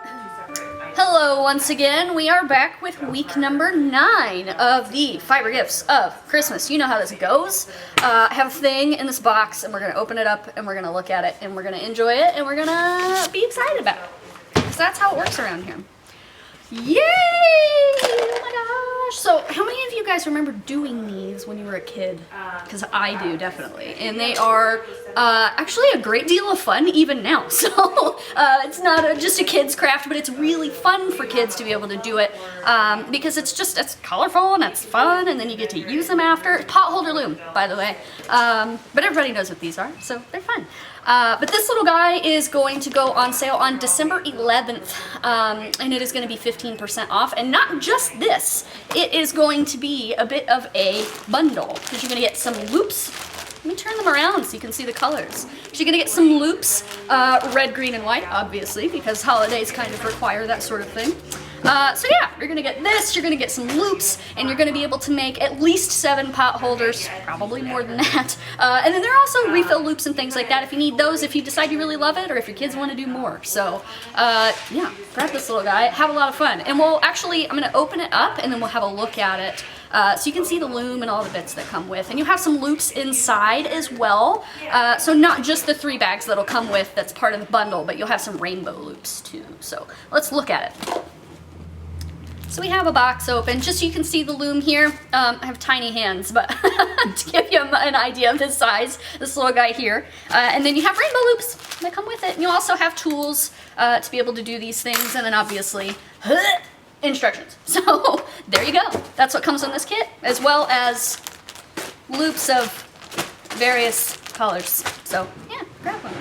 Hello once again. We are back with week number 9 of the Fiber Gifts of Christmas. You know how this goes. I have a thing in this box and we're going to open it up and we're going to look at it and we're going to enjoy it and we're going to be excited about it. Because that's how it works around here. Yay! Oh my gosh! So, how many of you guys remember doing these when you were a kid? Because I do, definitely. And they are actually a great deal of fun even now. So, it's not just a kid's craft, but it's really fun for kids to be able to do it because it's colorful and it's fun, and then you get to use them after. Potholder loom, by the way. But everybody knows what these are, so they're fun. But this little guy is going to go on sale on December 11th, and it is going to be 15% off. And not just this, it is going to be a bit of a bundle, because you're going to get some loops. Let me turn them around so you can see the colors. So you're going to get some loops, red, green, and white, obviously, because holidays kind of require that sort of thing. So yeah, you're going to get this, you're going to get some loops, and you're going to be able to make at least 7 pot holders, probably more than that. And then there are also refill loops and things like that if you need those, if you decide you really love it, or if your kids want to do more. So yeah, grab this little guy, have a lot of fun. And we'll actually, I'm going to open it up and then we'll have a look at it. So you can see the loom and all the bits that come with. And you have some loops inside as well. So not just the 3 bags that'll come with that's part of the bundle, but you'll have some rainbow loops too. So let's look at it. So we have a box open, just so you can see the loom here. I have tiny hands, but to give you an idea of his size, this little guy here. And then you have rainbow loops that come with it. And you also have tools to be able to do these things, and then obviously instructions. So there you go. That's what comes in this kit, as well as loops of various colors. So yeah, grab one.